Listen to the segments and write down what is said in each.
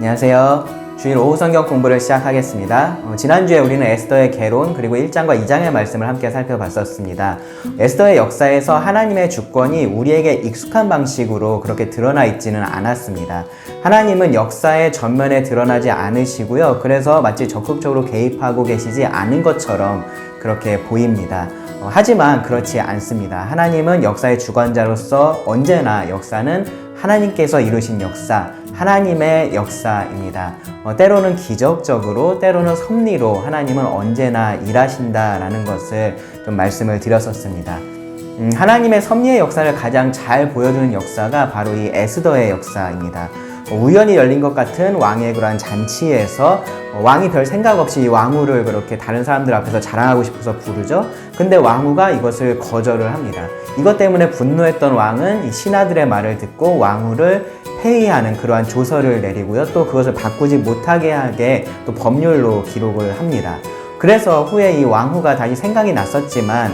안녕하세요. 주일 오후 성경 공부를 시작하겠습니다. 지난주에 우리는 에스더의 계론 그리고 1장과 2장의 말씀을 함께 살펴봤었습니다. 에스더의 역사에서 하나님의 주권이 우리에게 익숙한 방식으로 그렇게 드러나 있지는 않았습니다. 하나님은 역사의 전면에 드러나지 않으시고요. 그래서 마치 적극적으로 개입하고 계시지 않은 것처럼 그렇게 보입니다. 하지만 그렇지 않습니다. 하나님은 역사의 주관자로서 언제나 역사는 하나님께서 이루신 역사, 하나님의 역사입니다. 때로는 기적적으로, 때로는 섭리로 하나님은 언제나 일하신다라는 것을 좀 말씀을 드렸었습니다. 하나님의 섭리의 역사를 가장 잘 보여주는 역사가 바로 이 에스더의 역사입니다. 우연히 열린 것 같은 왕의 그러한 잔치에서 왕이 별 생각 없이 이 왕후를 그렇게 다른 사람들 앞에서 자랑하고 싶어서 부르죠. 근데 왕후가 이것을 거절을 합니다. 이것 때문에 분노했던 왕은 이 신하들의 말을 듣고 왕후를 폐위하는 그러한 조서를 내리고요. 또 그것을 바꾸지 못하게 하게 또 법률로 기록을 합니다. 그래서 후에 이 왕후가 다시 생각이 났었지만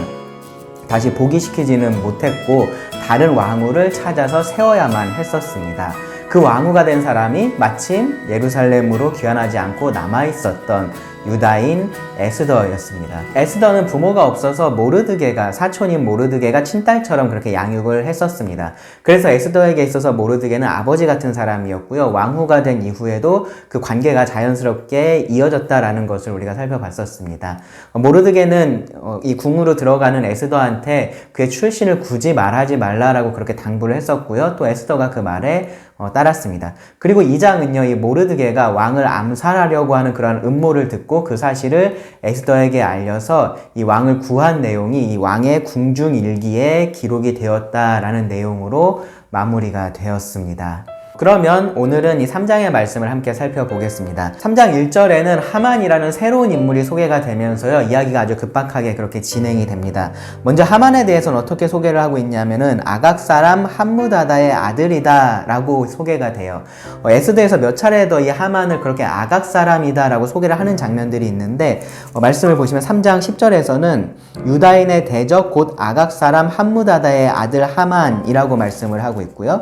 다시 복위시키지는 못했고 다른 왕후를 찾아서 세워야만 했었습니다. 그 왕후가 된 사람이 마침 예루살렘으로 귀환하지 않고 남아있었던 유다인 에스더였습니다. 에스더는 부모가 없어서 모르드게가, 사촌인 모르드게가 친딸처럼 그렇게 양육을 했었습니다. 그래서 에스더에게 있어서 모르드게는 아버지 같은 사람이었고요. 왕후가 된 이후에도 그 관계가 자연스럽게 이어졌다라는 것을 우리가 살펴봤었습니다. 모르드게는 이 궁으로 들어가는 에스더한테 그의 출신을 굳이 말하지 말라라고 그렇게 당부를 했었고요. 또 에스더가 그 말에 따랐습니다. 그리고 2장은요, 이 모르드게가 왕을 암살하려고 하는 그런 음모를 듣고 그 사실을 에스더에게 알려서 이 왕을 구한 내용이 이 왕의 궁중일기에 기록이 되었다라는 내용으로 마무리가 되었습니다. 그러면 오늘은 이 3장의 말씀을 함께 살펴보겠습니다. 3장 1절에는 하만이라는 새로운 인물이 소개가 되면서요, 이야기가 아주 급박하게 그렇게 진행이 됩니다. 먼저 하만에 대해서는 어떻게 소개를 하고 있냐면은 아각 사람 함무다다의 아들이다 라고 소개가 돼요. 에스더에서 몇 차례 더 이 하만을 그렇게 아각 사람이다 라고 소개를 하는 장면들이 있는데, 말씀을 보시면 3장 10절에서는 유다인의 대적 곧 아각 사람 함무다다의 아들 하만이라고 말씀을 하고 있고요.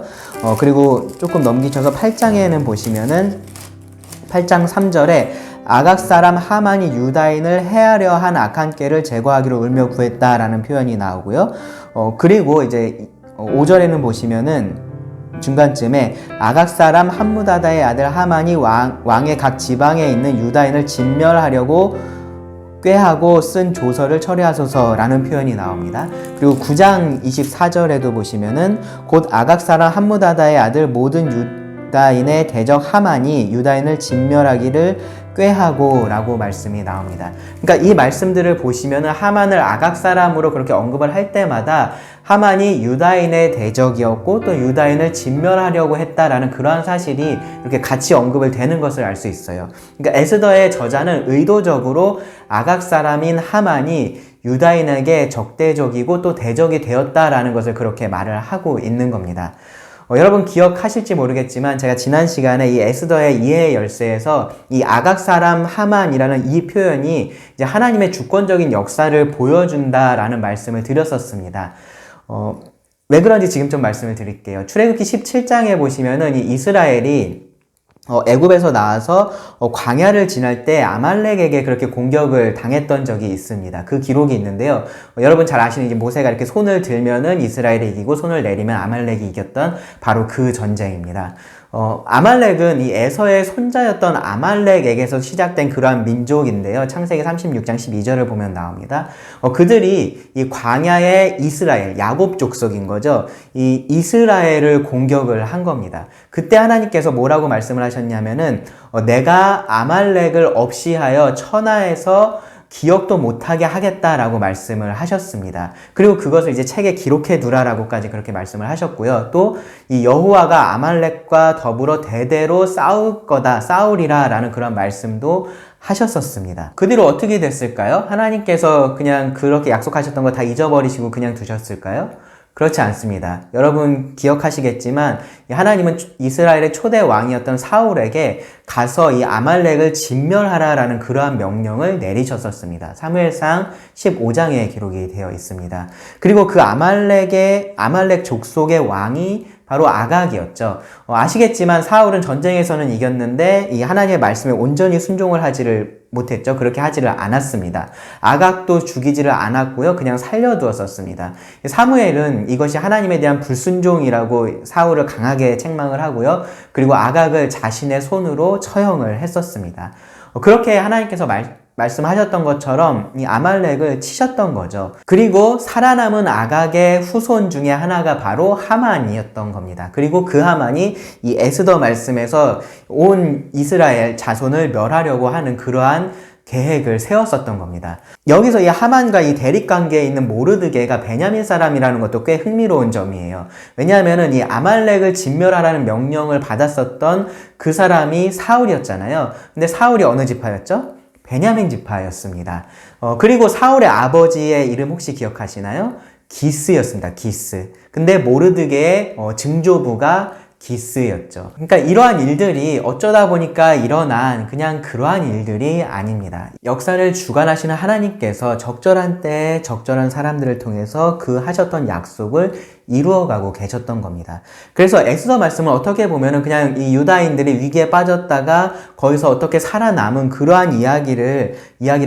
그리고 조금 넘기셔서 8장에는 보시면은 8장 3절에 아각 사람 하만이 유다인을 해하려 한 악한 꾀를 제거하기로 울며 구했다라는 표현이 나오고요. 그리고 이제 5절에는 보시면은 중간쯤에 아각 사람 함무다다의 아들 하만이 왕의 각 지방에 있는 유다인을 진멸하려고 꾀하고 쓴 조서를 처리하소서라는 표현이 나옵니다. 그리고 9장 24절에도 보시면은 곧 아각 사람 함무다다의 아들 모든 유다인의 대적 하만이 유다인을 진멸하기를 꾀하고 라고 말씀이 나옵니다. 그러니까 이 말씀들을 보시면은 하만을 아각 사람으로 그렇게 언급을 할 때마다 하만이 유다인의 대적이었고 또 유다인을 진멸하려고 했다라는 그러한 사실이 이렇게 같이 언급을 되는 것을 알 수 있어요. 그러니까 에스더의 저자는 의도적으로 아각 사람인 하만이 유다인에게 적대적이고 또 대적이 되었다라는 것을 그렇게 말을 하고 있는 겁니다. 여러분 기억하실지 모르겠지만 제가 지난 시간에 이 에스더의 이해의 열쇠에서 이 아각 사람 하만이라는 이 표현이 이제 하나님의 주권적인 역사를 보여준다라는 말씀을 드렸었습니다. 왜 그런지 지금 좀 말씀을 드릴게요. 출애굽기 17장에 보시면은 이 이스라엘이 애굽에서 나와서 광야를 지날 때 아말렉에게 그렇게 공격을 당했던 적이 있습니다. 그 기록이 있는데요. 여러분 잘 아시는 이제 모세가 이렇게 손을 들면은 이스라엘이 이기고 손을 내리면 아말렉이 이겼던 바로 그 전쟁입니다. 아말렉은 이 에서의 손자였던 아말렉에게서 시작된 그러한 민족인데요. 창세기 36장 12절을 보면 나옵니다. 그들이 이 광야의 이스라엘, 야곱 족속인 거죠. 이 이스라엘을 공격을 한 겁니다. 그때 하나님께서 뭐라고 말씀을 하셨냐면은 내가 아말렉을 없이하여 천하에서 기억도 못하게 하겠다라고 말씀을 하셨습니다. 그리고 그것을 이제 책에 기록해 두라라고까지 그렇게 말씀을 하셨고요. 또 이 여호와가 아말렉과 더불어 대대로 싸울 거다, 싸우리라라는 그런 말씀도 하셨었습니다. 그 뒤로 어떻게 됐을까요? 하나님께서 그냥 그렇게 약속하셨던 거 다 잊어버리시고 그냥 두셨을까요? 그렇지 않습니다. 여러분 기억하시겠지만 하나님은 이스라엘의 초대 왕이었던 사울에게 가서 이 아말렉을 진멸하라라는 그러한 명령을 내리셨었습니다. 사무엘상 15장에 기록이 되어 있습니다. 그리고 그 아말렉 족속의 왕이 바로 아각이었죠. 아시겠지만 사울은 전쟁에서는 이겼는데 이 하나님의 말씀에 온전히 순종을 하지를 못했죠. 그렇게 하지를 않았습니다. 아각도 죽이지를 않았고요. 그냥 살려두었었습니다. 사무엘은 이것이 하나님에 대한 불순종이라고 사울을 강하게 책망을 하고요. 그리고 아각을 자신의 손으로 처형을 했었습니다. 그렇게 하나님께서 말씀하셨던 것처럼 이 아말렉을 치셨던 거죠. 그리고 살아남은 아각의 후손 중에 하나가 바로 하만이었던 겁니다. 그리고 그 하만이 이 에스더 말씀에서 온 이스라엘 자손을 멸하려고 하는 그러한 계획을 세웠었던 겁니다. 여기서 이 하만과 이 대립관계에 있는 모르드게가 베냐민 사람이라는 것도 꽤 흥미로운 점이에요. 왜냐하면은 이 아말렉을 진멸하라는 명령을 받았었던 그 사람이 사울이었잖아요. 근데 사울이 어느 지파였죠? 베냐민 지파였습니다. 그리고 사울의 아버지의 이름 혹시 기억하시나요? 기스였습니다. 기스. 근데 모르드게의 증조부가 기스였죠. 그러니까 이러한 일들이 어쩌다 보니까 일어난 그냥 그러한 일들이 아닙니다. 역사를 주관하시는 하나님께서 적절한 때에 적절한 사람들을 통해서 그 하셨던 약속을 이루어가고 계셨던 겁니다. 그래서 엑소더 말씀은 어떻게 보면은 그냥 이 유다인들이 위기에 빠졌다가 거기서 어떻게 살아남은 그러한 이야기를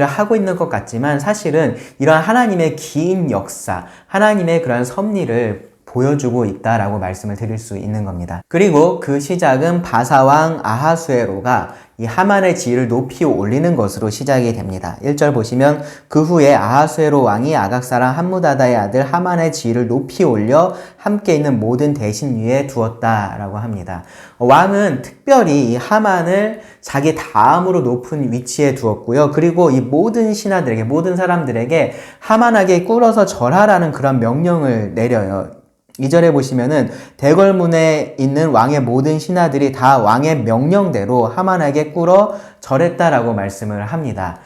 하고 있는 것 같지만 사실은 이러한 하나님의 긴 역사, 하나님의 그러한 섭리를 보여주고 있다라고 말씀을 드릴 수 있는 겁니다. 그리고 그 시작은 바사왕 아하수에로가 이 하만의 지위를 높이 올리는 것으로 시작이 됩니다. 1절 보시면 그 후에 아하수에로 왕이 아각 사람 함무다다의 아들 하만의 지위를 높이 올려 함께 있는 모든 대신 위에 두었다라고 합니다. 왕은 특별히 이 하만을 자기 다음으로 높은 위치에 두었고요. 그리고 이 모든 신하들에게, 모든 사람들에게 하만에게 꿇어서 절하라는 그런 명령을 내려요. 2절에 보시면은 대궐문에 있는 왕의 모든 신하들이 다 왕의 명령대로 하만에게 꿇어 절했다라고 말씀을 합니다.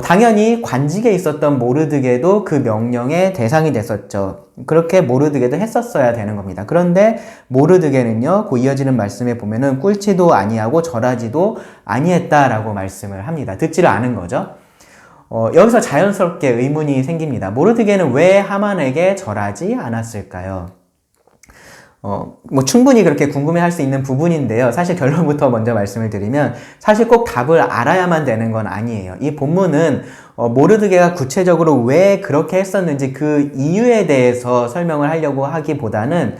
당연히 관직에 있었던 모르드게도 그 명령의 대상이 됐었죠. 그렇게 모르드게도 했었어야 되는 겁니다. 그런데 모르드게는요, 그 이어지는 말씀에 보면은 꿇지도 아니하고 절하지도 아니했다라고 말씀을 합니다. 듣지를 않은 거죠. 여기서 자연스럽게 의문이 생깁니다. 모르드게는 왜 하만에게 절하지 않았을까요? 충분히 그렇게 궁금해 할 수 있는 부분인데요. 사실 결론부터 먼저 말씀을 드리면, 사실 꼭 답을 알아야만 되는 건 아니에요. 이 본문은, 모르드게가 구체적으로 왜 그렇게 했었는지 그 이유에 대해서 설명을 하려고 하기보다는,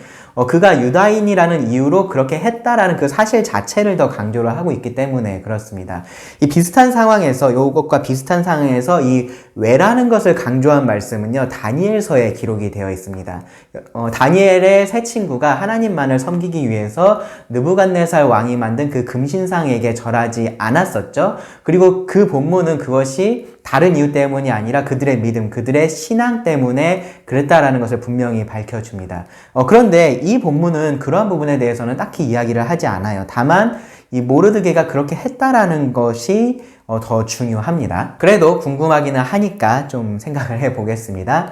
그가 유다인이라는 이유로 그렇게 했다라는 그 사실 자체를 더 강조를 하고 있기 때문에 그렇습니다. 이 비슷한 상황에서, 요것과 비슷한 상황에서 이 왜라는 것을 강조한 말씀은요, 다니엘서에 기록이 되어 있습니다. 다니엘의 세 친구가 하나님만을 섬기기 위해서 느부갓네살 왕이 만든 그 금신상에게 절하지 않았었죠. 그리고 그 본문은 그것이 다른 이유 때문이 아니라 그들의 믿음, 그들의 신앙 때문에 그랬다라는 것을 분명히 밝혀줍니다. 그런데 이 본문은 그러한 부분에 대해서는 딱히 이야기를 하지 않아요. 다만 이 모르드게가 그렇게 했다라는 것이 더 중요합니다. 그래도 궁금하기는 하니까 좀 생각을 해보겠습니다.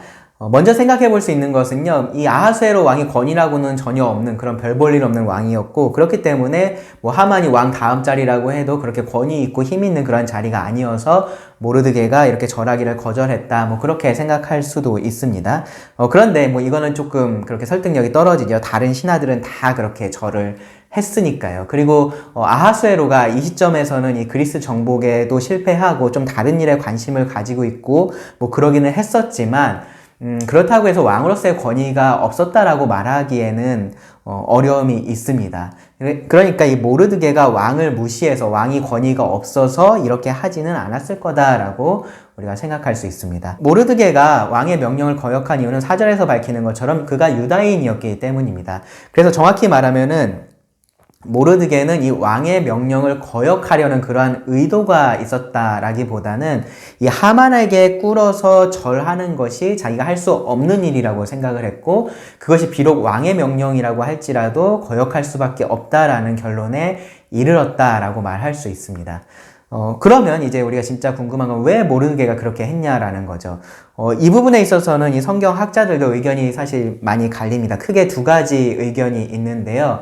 먼저 생각해 볼 수 있는 것은요, 이 아하수에로 왕이 권위라고는 전혀 없는 그런 별 볼 일 없는 왕이었고, 그렇기 때문에 하만이 왕 다음 자리라고 해도 그렇게 권위 있고 힘 있는 그런 자리가 아니어서 모르드게가 이렇게 절하기를 거절했다, 그렇게 생각할 수도 있습니다. 그런데 이거는 조금 그렇게 설득력이 떨어지죠. 다른 신하들은 다 그렇게 절을 했으니까요. 그리고 아하수에로가 이 시점에서는 이 그리스 정복에도 실패하고 좀 다른 일에 관심을 가지고 있고 그러기는 했었지만, 그렇다고 해서 왕으로서의 권위가 없었다라고 말하기에는 어려움이 있습니다. 그러니까 이 모르드게가 왕을 무시해서 왕이 권위가 없어서 이렇게 하지는 않았을 거다라고 우리가 생각할 수 있습니다. 모르드게가 왕의 명령을 거역한 이유는 4절에서 밝히는 것처럼 그가 유다인이었기 때문입니다. 그래서 정확히 말하면은 모르드게는 이 왕의 명령을 거역하려는 그러한 의도가 있었다라기보다는 이 하만에게 꿇어서 절하는 것이 자기가 할 수 없는 일이라고 생각을 했고, 그것이 비록 왕의 명령이라고 할지라도 거역할 수밖에 없다라는 결론에 이르렀다라고 말할 수 있습니다. 그러면 이제 우리가 진짜 궁금한 건 왜 모르드게가 그렇게 했냐라는 거죠. 이 부분에 있어서는 이 성경 학자들도 의견이 사실 많이 갈립니다. 크게 두 가지 의견이 있는데요.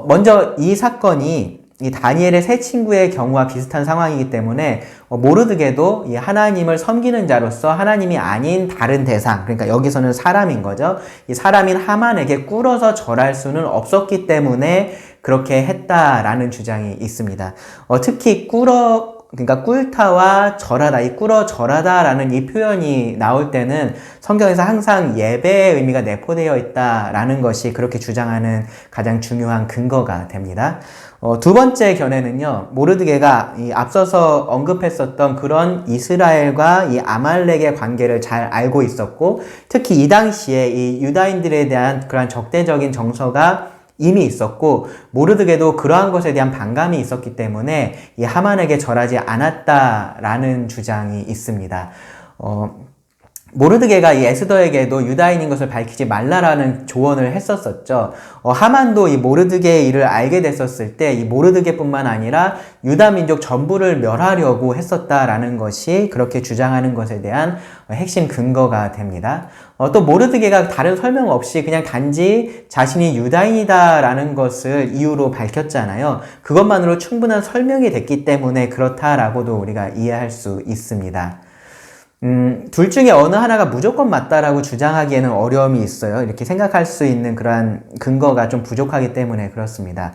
먼저 이 사건이 이 다니엘의 세 친구의 경우와 비슷한 상황이기 때문에 모르드게도 이 하나님을 섬기는 자로서 하나님이 아닌 다른 대상, 그러니까 여기서는 사람인 거죠. 이 사람인 하만에게 꿇어서 절할 수는 없었기 때문에 그렇게 했다라는 주장이 있습니다. 특히 그러니까 꿇다와 절하다, 이 꿇어 절하다라는 이 표현이 나올 때는 성경에서 항상 예배의 의미가 내포되어 있다라는 것이 그렇게 주장하는 가장 중요한 근거가 됩니다. 두 번째 견해는요, 모르드게가 이 앞서서 언급했었던 그런 이스라엘과 이 아말렉의 관계를 잘 알고 있었고, 특히 이 당시에 이 유다인들에 대한 그런 적대적인 정서가 이미 있었고, 모르드게도 그러한 것에 대한 반감이 있었기 때문에 이 하만에게 절하지 않았다라는 주장이 있습니다. 모르드게가 이 에스더에게도 유다인인 것을 밝히지 말라라는 조언을 했었었죠. 하만도 이 모르드게의 일을 알게 됐었을 때 이 모르드게뿐만 아니라 유다 민족 전부를 멸하려고 했었다라는 것이 그렇게 주장하는 것에 대한 핵심 근거가 됩니다. 또 모르드게가 다른 설명 없이 그냥 단지 자신이 유다인이다라는 것을 이유로 밝혔잖아요. 그것만으로 충분한 설명이 됐기 때문에 그렇다라고도 우리가 이해할 수 있습니다. 둘 중에 어느 하나가 무조건 맞다라고 주장하기에는 어려움이 있어요. 이렇게 생각할 수 있는 그러한 근거가 좀 부족하기 때문에 그렇습니다.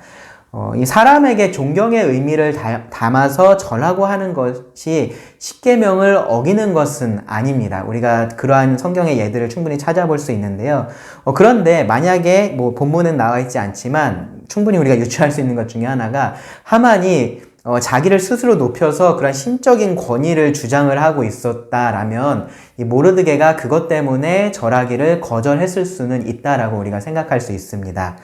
이 사람에게 존경의 의미를 담아서 절하고 하는 것이 십계명을 어기는 것은 아닙니다. 우리가 그러한 성경의 예들을 충분히 찾아볼 수 있는데요. 그런데 만약에 뭐 본문은 나와 있지 않지만 충분히 우리가 유추할 수 있는 것 중에 하나가 하만이 자기를 스스로 높여서 그런 신적인 권위를 주장을 하고 있었다라면 이 모르드게가 그것 때문에 절하기를 거절했을 수는 있다라고 우리가 생각할 수 있습니다.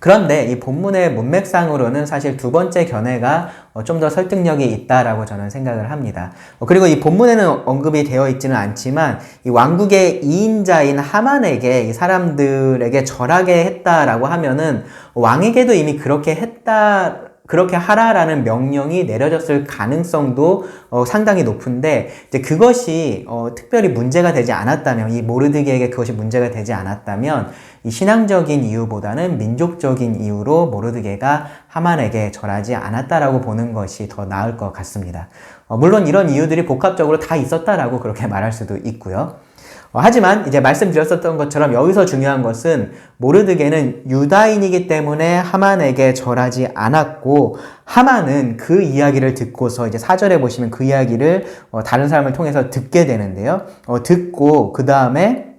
그런데 이 본문의 문맥상으로는 사실 두 번째 견해가 좀 더 설득력이 있다라고 저는 생각을 합니다. 그리고 이 본문에는 언급이 되어 있지는 않지만 이 왕국의 2인자인 하만에게 이 사람들에게 절하게 했다라고 하면은 왕에게도 이미 그렇게 하라라는 명령이 내려졌을 가능성도 상당히 높은데, 이제 그것이 특별히 문제가 되지 않았다면, 이 모르드게에게 그것이 문제가 되지 않았다면 이 신앙적인 이유보다는 민족적인 이유로 모르드게가 하만에게 절하지 않았다라고 보는 것이 더 나을 것 같습니다. 물론 이런 이유들이 복합적으로 다 있었다라고 그렇게 말할 수도 있고요. 하지만 이제 말씀드렸었던 것처럼 여기서 중요한 것은 모르드게는 유다인이기 때문에 하만에게 절하지 않았고, 하만은 그 이야기를 듣고서 이제 4절에 보시면 그 이야기를 다른 사람을 통해서 듣게 되는데요. 듣고 그 다음에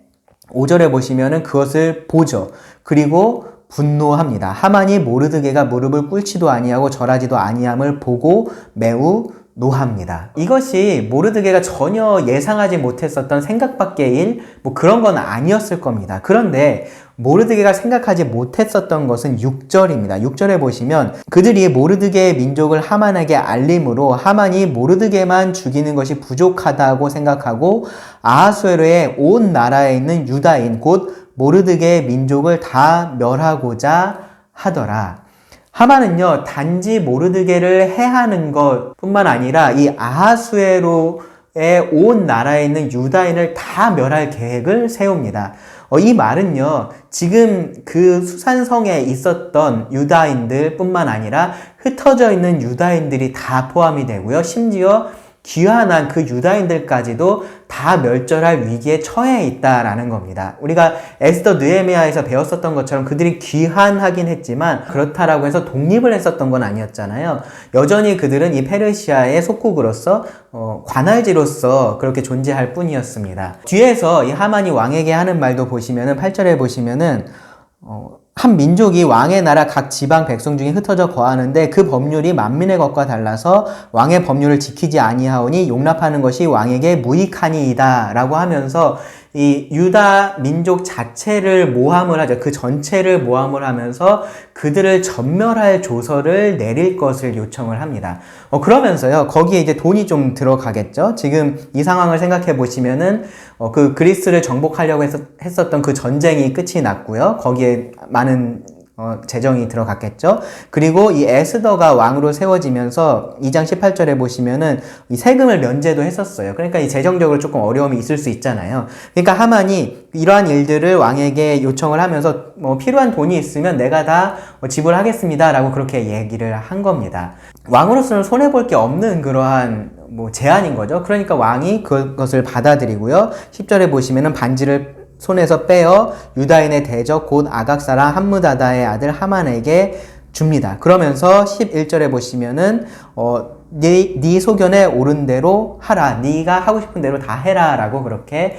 5절에 보시면은 그것을 보죠. 그리고 분노합니다. 하만이 모르드게가 무릎을 꿇지도 아니하고 절하지도 아니함을 보고 매우 노합니다. 이것이 모르드게가 전혀 예상하지 못했었던 생각 밖의 일, 뭐 그런 건 아니었을 겁니다. 그런데 모르드게가 생각하지 못했었던 것은 6절입니다. 6절에 보시면 그들이 모르드게의 민족을 하만에게 알림으로 하만이 모르드게만 죽이는 것이 부족하다고 생각하고 아하수에로의 온 나라에 있는 유다인 곧 모르드게의 민족을 다 멸하고자 하더라. 하만은요, 단지 모르드게를 해하는 것 뿐만 아니라 이 아하수에로의 온 나라에 있는 유다인을 다 멸할 계획을 세웁니다. 이 말은요, 지금 그 수산성에 있었던 유다인들 뿐만 아니라 흩어져 있는 유다인들이 다 포함이 되고요. 심지어 귀환한 그 유다인들까지도 다 멸절할 위기에 처해 있다라는 겁니다. 우리가 에스더 느헤미야에서 배웠었던 것처럼 그들이 귀환하긴 했지만 그렇다라고 해서 독립을 했었던 건 아니었잖아요. 여전히 그들은 이 페르시아의 속국으로서 관할지로서 그렇게 존재할 뿐이었습니다. 뒤에서 이 하만이 왕에게 하는 말도 보시면은 8절에 보시면은 한 민족이 왕의 나라 각 지방 백성 중에 흩어져 거하는데 그 법률이 만민의 것과 달라서 왕의 법률을 지키지 아니하오니 용납하는 것이 왕에게 무익하니이다 라고 하면서 이 유다 민족 자체를 모함을 하죠. 그 전체를 모함을 하면서 그들을 전멸할 조서를 내릴 것을 요청을 합니다. 그러면서요, 거기에 이제 돈이 좀 들어가겠죠. 지금 이 상황을 생각해 보시면은 그 그리스를 정복하려고 했었던 그 전쟁이 끝이 났고요. 거기에 많은 재정이 들어갔겠죠. 그리고 이 에스더가 왕으로 세워지면서 2장 18절에 보시면은 이 세금을 면제도 했었어요. 그러니까 이 재정적으로 조금 어려움이 있을 수 있잖아요. 그러니까 하만이 이러한 일들을 왕에게 요청을 하면서 필요한 돈이 있으면 내가 다 지불하겠습니다라고 그렇게 얘기를 한 겁니다. 왕으로서는 손해볼 게 없는 그러한 제안인 거죠. 그러니까 왕이 그것을 받아들이고요. 10절에 보시면은 반지를 손에서 빼어 유다인의 대적 곧 아각 사람 함므다다의 아들 하만에게 줍니다. 그러면서 11절에 보시면은 네 소견에 옳은 대로 하라. 네가 하고 싶은 대로 다 해라라고 그렇게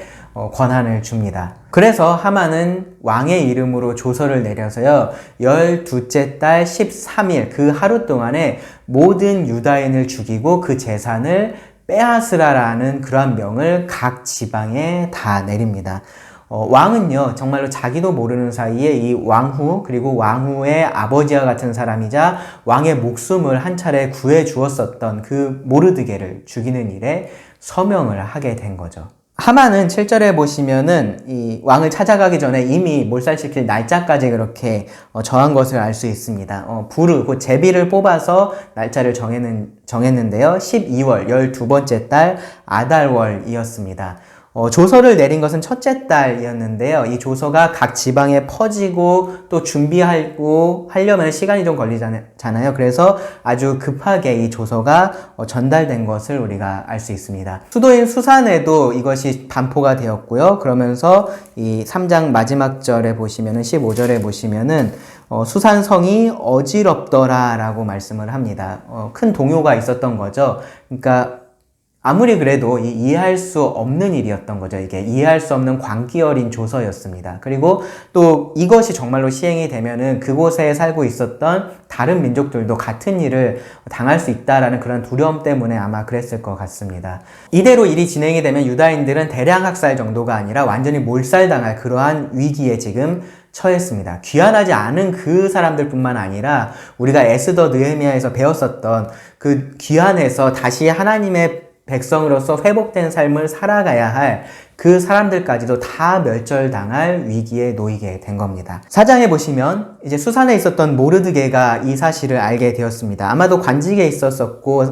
권한을 줍니다. 그래서 하만은 왕의 이름으로 조서를 내려서요. 12째 달 13일 그 하루 동안에 모든 유다인을 죽이고 그 재산을 빼앗으라라는 그러한 명을 각 지방에 다 내립니다. 왕은요, 정말로 자기도 모르는 사이에 이 왕후, 그리고 왕후의 아버지와 같은 사람이자 왕의 목숨을 한 차례 구해 주었었던 그 모르드게를 죽이는 일에 서명을 하게 된 거죠. 하만은 7절에 보시면은 이 왕을 찾아가기 전에 이미 몰살시킬 날짜까지 그렇게 정한 것을 알 수 있습니다. 부르, 곧 제비를 뽑아서 날짜를 정했는데요. 12월 12번째 달 아달월이었습니다. 조서를 내린 것은 첫째 달이었는데요. 이 조서가 각 지방에 퍼지고 또 준비하고 하려면 시간이 좀 걸리잖아요. 그래서 아주 급하게 이 조서가 전달된 것을 우리가 알 수 있습니다. 수도인 수산에도 이것이 반포가 되었고요. 그러면서 이 3장 마지막 절에 보시면은 15절에 보시면은 수산성이 어지럽더라 라고 말씀을 합니다. 큰 동요가 있었던 거죠. 그러니까 아무리 그래도 이해할 수 없는 일이었던 거죠. 이게 이해할 수 없는 광기 어린 조서였습니다. 그리고 또 이것이 정말로 시행이 되면은 그곳에 살고 있었던 다른 민족들도 같은 일을 당할 수 있다라는 그런 두려움 때문에 아마 그랬을 것 같습니다. 이대로 일이 진행이 되면 유다인들은 대량 학살 정도가 아니라 완전히 몰살당할 그러한 위기에 지금 처했습니다. 귀환하지 않은 그 사람들뿐만 아니라 우리가 에스더 느헤미야에서 배웠었던 그 귀환해서 다시 하나님의 백성으로서 회복된 삶을 살아가야 할 그 사람들까지도 다 멸절당할 위기에 놓이게 된 겁니다. 4장에 보시면 이제 수산에 있었던 모르드게가 이 사실을 알게 되었습니다. 아마도 관직에 있었었고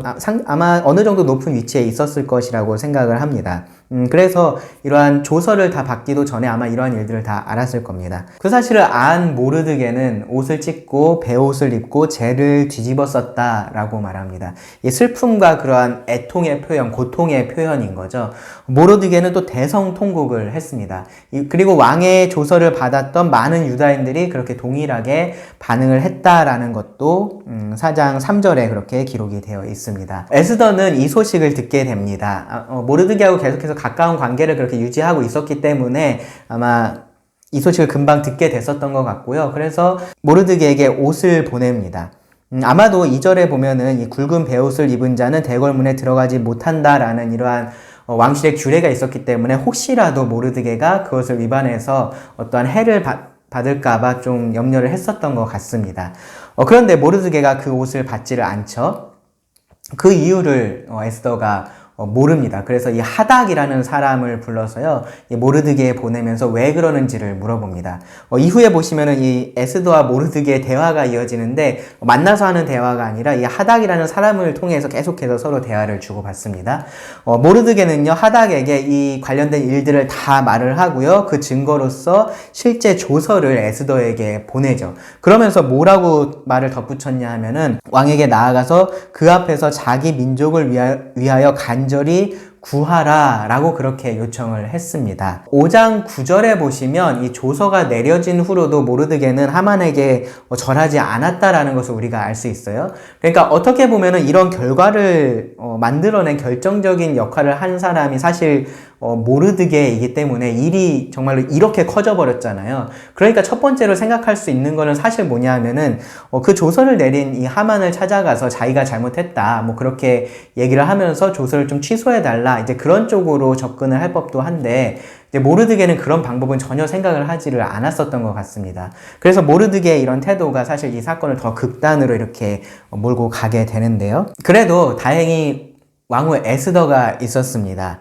아마 어느 정도 높은 위치에 있었을 것이라고 생각을 합니다. 그래서 이러한 조서를 다 받기도 전에 아마 이러한 일들을 다 알았을 겁니다. 그 사실을 안 모르드게는 옷을 찢고 베옷을 입고 재를 뒤집어 썼다라고 말합니다. 이 슬픔과 그러한 애통의 표현, 고통의 표현인 거죠. 모르드게는 또 대성통곡을 했습니다. 그리고 왕의 조서를 받았던 많은 유다인들이 그렇게 동일하게 반응을 했다라는 것도 4장 3절에 그렇게 기록이 되어 있습니다. 에스더는 이 소식을 듣게 됩니다. 모르드게하고 계속해서 가까운 관계를 그렇게 유지하고 있었기 때문에 아마 이 소식을 금방 듣게 됐었던 것 같고요. 그래서 모르드게에게 옷을 보냅니다. 아마도 2절에 보면은 이 굵은 베옷을 입은 자는 대궐문에 들어가지 못한다라는 이러한 왕실의 규례가 있었기 때문에 혹시라도 모르드게가 그것을 위반해서 어떠한 해를 받을까봐 좀 염려를 했었던 것 같습니다. 그런데 모르드게가 그 옷을 받지를 않죠. 그 이유를 에스더가 모릅니다. 그래서 이 하닥이라는 사람을 불러서요, 이 모르드게에 보내면서 왜 그러는지를 물어봅니다. 이후에 보시면은 이 에스더와 모르드게의 대화가 이어지는데, 만나서 하는 대화가 아니라 이 하닥이라는 사람을 통해서 계속해서 서로 대화를 주고받습니다. 모르드게는요, 하닥에게 이 관련된 일들을 다 말을 하고요, 그 증거로서 실제 조서를 에스더에게 보내죠. 그러면서 뭐라고 말을 덧붙였냐 하면은, 왕에게 나아가서 그 앞에서 자기 민족을 위하여 간절히 구하라 라고 그렇게 요청을 했습니다. 5장 9절에 보시면 이 조서가 내려진 후로도 모르드게는 하만에게 절하지 않았다라는 것을 우리가 알 수 있어요. 그러니까 어떻게 보면은 이런 결과를 만들어낸 결정적인 역할을 한 사람이 사실 모르드게이기 때문에 일이 정말로 이렇게 커져버렸잖아요. 그러니까 첫 번째로 생각할 수 있는 거는 사실 뭐냐 하면은 그 조서를 내린 이 하만을 찾아가서 자기가 잘못했다 뭐 그렇게 얘기를 하면서 조서를 좀 취소해달라 이제 그런 쪽으로 접근을 할 법도 한데 이제 모르드게는 그런 방법은 전혀 생각을 하지를 않았었던 것 같습니다. 그래서 모르드게의 이런 태도가 사실 이 사건을 더 극단으로 이렇게 몰고 가게 되는데요. 그래도 다행히 왕후 에스더가 있었습니다.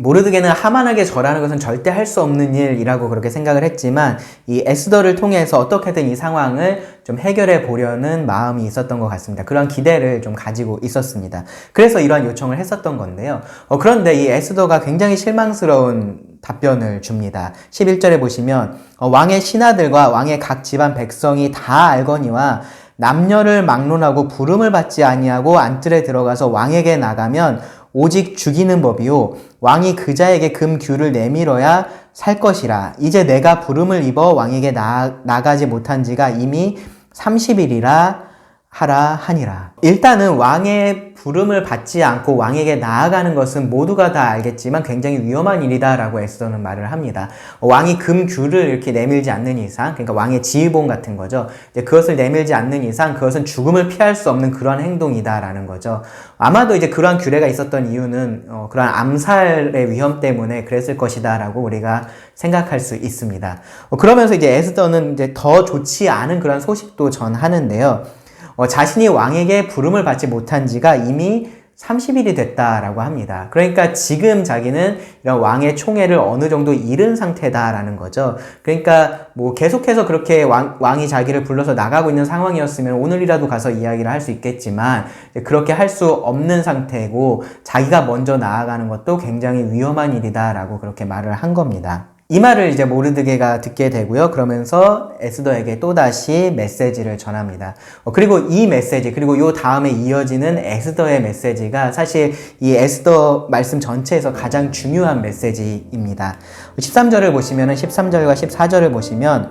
모르드게는 하만에게 절하는 것은 절대 할 수 없는 일이라고 그렇게 생각을 했지만 이 에스더를 통해서 어떻게든 이 상황을 좀 해결해 보려는 마음이 있었던 것 같습니다. 그런 기대를 좀 가지고 있었습니다. 그래서 이러한 요청을 했었던 건데요. 그런데 이 에스더가 굉장히 실망스러운 답변을 줍니다. 11절에 보시면 왕의 신하들과 왕의 각 집안 백성이 다 알거니와 남녀를 막론하고 부름을 받지 아니하고 안뜰에 들어가서 왕에게 나가면 오직 죽이는 법이요 왕이 그자에게 금규를 내밀어야 살 것이라. 이제 내가 부름을 입어 왕에게 나가지 못한 지가 이미 30일이라 하라 하니라. 일단은 왕의 부름을 받지 않고 왕에게 나아가는 것은 모두가 다 알겠지만 굉장히 위험한 일이다 라고 에스더는 말을 합니다. 왕이 금규를 이렇게 내밀지 않는 이상, 그러니까 왕의 지휘봉 같은 거죠. 이제 그것을 내밀지 않는 이상 그것은 죽음을 피할 수 없는 그러한 행동이다 라는 거죠. 아마도 이제 그러한 규례가 있었던 이유는 그러한 암살의 위험 때문에 그랬을 것이다 라고 우리가 생각할 수 있습니다. 그러면서 이제 에스더는 이제 더 좋지 않은 그런 소식도 전하는데요. 자신이 왕에게 부름을 받지 못한 지가 이미 30일이 됐다라고 합니다. 그러니까 지금 자기는 이런 왕의 총애를 어느 정도 잃은 상태다라는 거죠. 그러니까 뭐 계속해서 그렇게 왕이 자기를 불러서 나가고 있는 상황이었으면 오늘이라도 가서 이야기를 할 수 있겠지만 그렇게 할 수 없는 상태고 자기가 먼저 나아가는 것도 굉장히 위험한 일이다라고 그렇게 말을 한 겁니다. 이 말을 이제 모르드게가 듣게 되고요. 그러면서 에스더에게 또다시 메시지를 전합니다. 그리고 이 메시지, 그리고 요 다음에 이어지는 에스더의 메시지가 사실 이 에스더 말씀 전체에서 가장 중요한 메시지입니다. 13절을 보시면은 13절과 14절을 보시면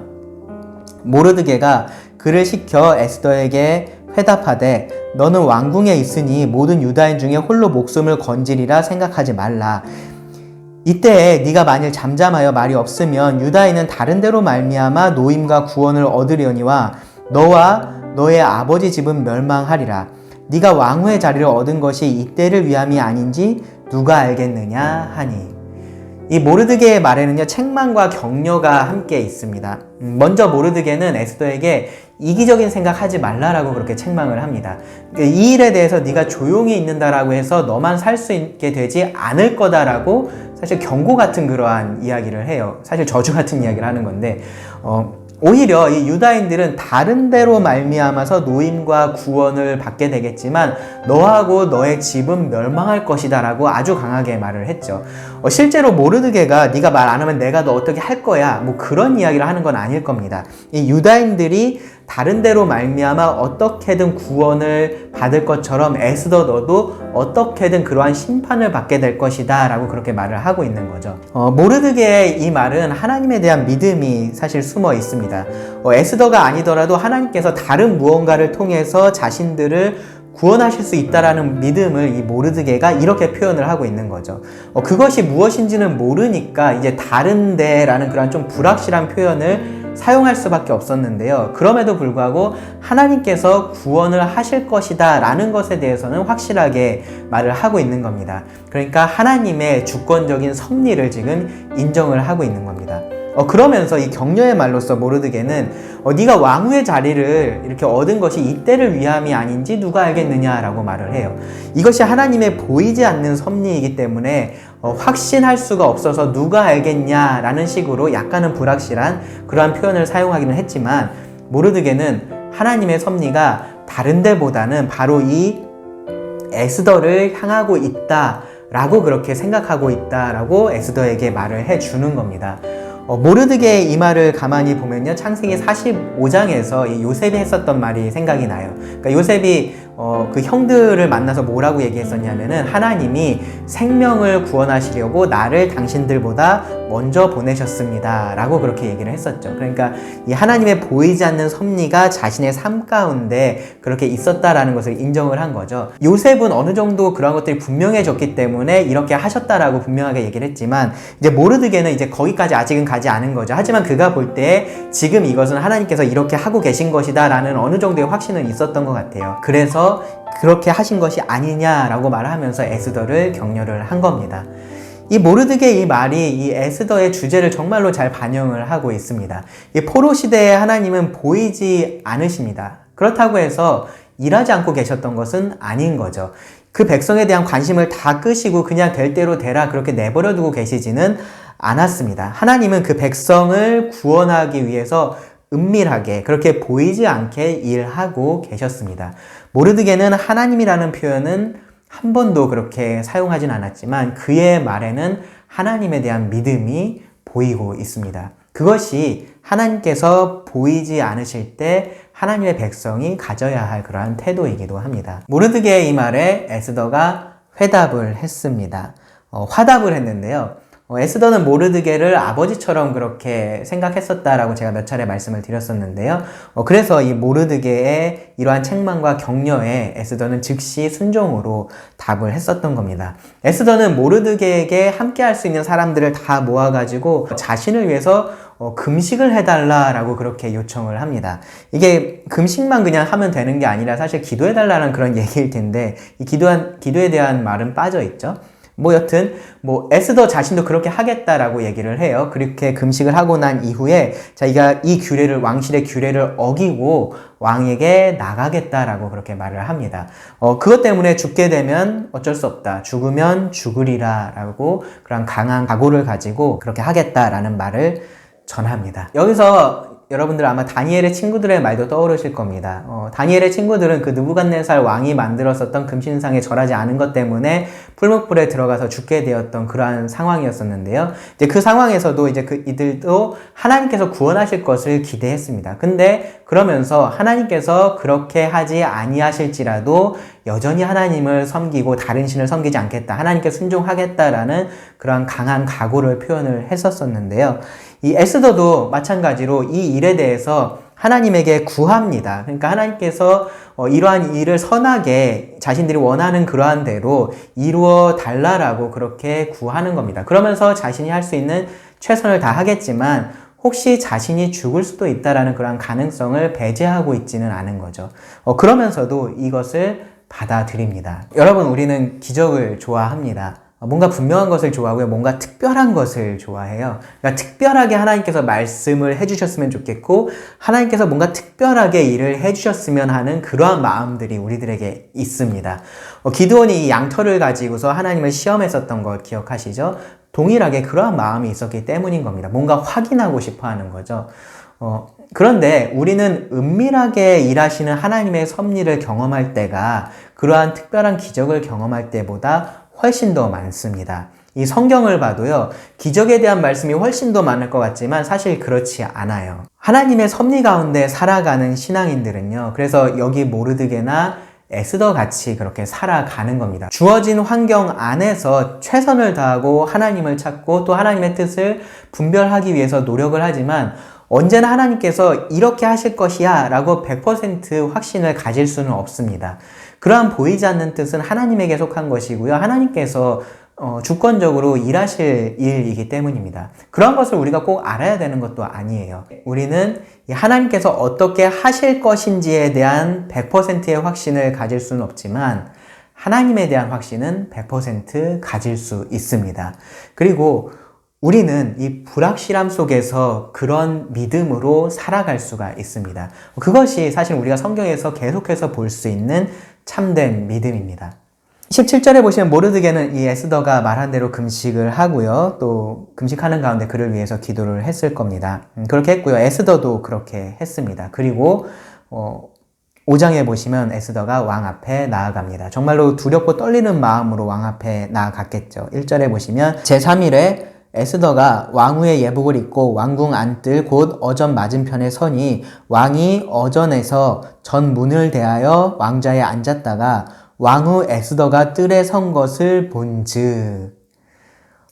모르드게가 그를 시켜 에스더에게 회답하되 너는 왕궁에 있으니 모든 유다인 중에 홀로 목숨을 건지리라 생각하지 말라. 이때에 네가 만일 잠잠하여 말이 없으면 유다인은 다른 데로 말미암아 노임과 구원을 얻으려니와 너와 너의 아버지 집은 멸망하리라. 네가 왕후의 자리를 얻은 것이 이때를 위함이 아닌지 누가 알겠느냐 하니. 이 모르드게의 말에는요 책망과 격려가 함께 있습니다. 먼저 모르드게는 에스더에게 이기적인 생각하지 말라라고 그렇게 책망을 합니다. 이 일에 대해서 네가 조용히 있는다라고 해서 너만 살 수 있게 되지 않을 거다라고 사실 경고 같은 그러한 이야기를 해요. 사실 저주 같은 이야기를 하는 건데 오히려 이 유다인들은 다른 데로 말미암아서 노임과 구원을 받게 되겠지만 너하고 너의 집은 멸망할 것이다 라고 아주 강하게 말을 했죠. 실제로 모르드게가 네가 말 안 하면 내가 너 어떻게 할 거야 뭐 그런 이야기를 하는 건 아닐 겁니다. 이 유다인들이 다른 데로 말미암아 어떻게든 구원을 받을 것처럼 에스더 너도 어떻게든 그러한 심판을 받게 될 것이다 라고 그렇게 말을 하고 있는 거죠. 모르드게의 이 말은 하나님에 대한 믿음이 사실 숨어 있습니다. 에스더가 아니더라도 하나님께서 다른 무언가를 통해서 자신들을 구원하실 수 있다라는 믿음을 이 모르드게가 이렇게 표현을 하고 있는 거죠. 그것이 무엇인지는 모르니까 이제 다른데라는 그런 좀 불확실한 표현을 사용할 수밖에 없었는데요. 그럼에도 불구하고 하나님께서 구원을 하실 것이다 라는 것에 대해서는 확실하게 말을 하고 있는 겁니다. 그러니까 하나님의 주권적인 섭리를 지금 인정을 하고 있는 겁니다. 그러면서 이 격려의 말로써 모르드게는 네가 왕후의 자리를 이렇게 얻은 것이 이때를 위함이 아닌지 누가 알겠느냐라고 말을 해요. 이것이 하나님의 보이지 않는 섭리이기 때문에 확신할 수가 없어서 누가 알겠냐라는 식으로 약간은 불확실한 그러한 표현을 사용하기는 했지만 모르드게는 하나님의 섭리가 다른 데보다는 바로 이 에스더를 향하고 있다라고 그렇게 생각하고 있다라고 에스더에게 말을 해주는 겁니다. 모르드게의 이 말을 가만히 보면요 창세기 45장에서 이 요셉이 했었던 말이 생각이 나요. 그러니까 요셉이 그 형들을 만나서 뭐라고 얘기했었냐면은 하나님이 생명을 구원하시려고 나를 당신들보다 먼저 보내셨습니다 라고 그렇게 얘기를 했었죠. 그러니까 이 하나님의 보이지 않는 섭리가 자신의 삶 가운데 그렇게 있었다라는 것을 인정을 한 거죠. 요셉은 어느 정도 그런 것들이 분명해졌기 때문에 이렇게 하셨다라고 분명하게 얘기를 했지만 이제 모르드게는 이제 거기까지 아직은 가지 않은 거죠. 하지만 그가 볼 때 지금 이것은 하나님께서 이렇게 하고 계신 것이다 라는 어느 정도의 확신은 있었던 것 같아요. 그래서 그렇게 하신 것이 아니냐라고 말하면서 에스더를 격려를 한 겁니다. 이 모르드게의 이 말이 이 에스더의 주제를 정말로 잘 반영을 하고 있습니다. 이 포로 시대의 하나님은 보이지 않으십니다. 그렇다고 해서 일하지 않고 계셨던 것은 아닌 거죠. 그 백성에 대한 관심을 다 끄시고 그냥 될 대로 되라 그렇게 내버려 두고 계시지는 않았습니다. 하나님은 그 백성을 구원하기 위해서 은밀하게 그렇게 보이지 않게 일하고 계셨습니다. 모르드게는 하나님이라는 표현은 한 번도 그렇게 사용하진 않았지만 그의 말에는 하나님에 대한 믿음이 보이고 있습니다. 그것이 하나님께서 보이지 않으실 때 하나님의 백성이 가져야 할 그러한 태도이기도 합니다. 모르드게의 이 말에 에스더가 회답을 했습니다. 화답을 했는데요. 에스더는 모르드게를 아버지처럼 그렇게 생각했었다라고 제가 몇 차례 말씀을 드렸었는데요. 그래서 이 모르드게의 이러한 책망과 격려에 에스더는 즉시 순종으로 답을 했었던 겁니다. 에스더는 모르드게에게 함께 할 수 있는 사람들을 다 모아가지고 자신을 위해서 금식을 해달라라고 그렇게 요청을 합니다. 이게 금식만 그냥 하면 되는 게 아니라 사실 기도해달라는 그런 얘기일 텐데 이 기도에 대한 말은 빠져 있죠. 여튼 에스더 자신도 그렇게 하겠다라고 얘기를 해요. 그렇게 금식을 하고 난 이후에 자기가 이 왕실의 규례를 어기고 왕에게 나가겠다라고 그렇게 말을 합니다. 그것 때문에 죽게 되면 어쩔 수 없다. 죽으면 죽으리라 라고 그런 강한 각오를 가지고 그렇게 하겠다라는 말을 전합니다. 여기서 여러분들 아마 다니엘의 친구들의 말도 떠오르실 겁니다. 다니엘의 친구들은 그 느부갓네살 왕이 만들었었던 금신상에 절하지 않은 것 때문에 풀무불에 들어가서 죽게 되었던 그러한 상황이었었는데요. 이제 그 상황에서도 이제 이들도 하나님께서 구원하실 것을 기대했습니다. 근데 그러면서 하나님께서 그렇게 하지 아니하실지라도 여전히 하나님을 섬기고 다른 신을 섬기지 않겠다. 하나님께 순종하겠다라는 그러한 강한 각오를 표현을 했었었는데요. 이 에스더도 마찬가지로 이 일에 대해서 하나님에게 구합니다. 그러니까 하나님께서 이러한 일을 선하게 자신들이 원하는 그러한 대로 이루어 달라라고 그렇게 구하는 겁니다. 그러면서 자신이 할 수 있는 최선을 다하겠지만 혹시 자신이 죽을 수도 있다라는 그러한 가능성을 배제하고 있지는 않은 거죠. 그러면서도 이것을 받아들입니다. 여러분, 우리는 기적을 좋아합니다. 뭔가 분명한 것을 좋아하고요. 뭔가 특별한 것을 좋아해요. 그러니까 특별하게 하나님께서 말씀을 해주셨으면 좋겠고 하나님께서 뭔가 특별하게 일을 해주셨으면 하는 그러한 마음들이 우리들에게 있습니다. 기드온이 이 양털을 가지고서 하나님을 시험했었던 걸 기억하시죠? 동일하게 그러한 마음이 있었기 때문인 겁니다. 뭔가 확인하고 싶어 하는 거죠. 그런데 우리는 은밀하게 일하시는 하나님의 섭리를 경험할 때가 그러한 특별한 기적을 경험할 때보다 훨씬 더 많습니다. 이 성경을 봐도요, 기적에 대한 말씀이 훨씬 더 많을 것 같지만 사실 그렇지 않아요. 하나님의 섭리 가운데 살아가는 신앙인들은요, 그래서 여기 모르드게나 에스더 같이 그렇게 살아가는 겁니다. 주어진 환경 안에서 최선을 다하고 하나님을 찾고 또 하나님의 뜻을 분별하기 위해서 노력을 하지만 언제나 하나님께서 이렇게 하실 것이야 라고 100% 확신을 가질 수는 없습니다. 그러한 보이지 않는 뜻은 하나님에게 속한 것이고요. 하나님께서 주권적으로 일하실 일이기 때문입니다. 그런 것을 우리가 꼭 알아야 되는 것도 아니에요. 우리는 하나님께서 어떻게 하실 것인지에 대한 100%의 확신을 가질 수는 없지만 하나님에 대한 확신은 100% 가질 수 있습니다. 그리고 우리는 이 불확실함 속에서 그런 믿음으로 살아갈 수가 있습니다. 그것이 사실 우리가 성경에서 계속해서 볼 수 있는 참된 믿음입니다. 17절에 보시면 모르드게는 이 에스더가 말한 대로 금식을 하고요. 또 금식하는 가운데 그를 위해서 기도를 했을 겁니다. 그렇게 했고요. 에스더도 그렇게 했습니다. 그리고 5장에 보시면 에스더가 왕 앞에 나아갑니다. 정말로 두렵고 떨리는 마음으로 왕 앞에 나아갔겠죠. 1절에 보시면 제3일에 에스더가 왕후의 예복을 입고 왕궁 안뜰 곧 어전 맞은편에 서니 왕이 어전에서 전 문을 대하여 왕좌에 앉았다가 왕후 에스더가 뜰에 선 것을 본즉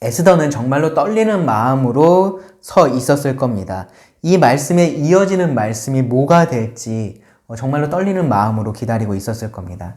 에스더는 정말로 떨리는 마음으로 서 있었을 겁니다. 이 말씀에 이어지는 말씀이 뭐가 될지 정말로 떨리는 마음으로 기다리고 있었을 겁니다.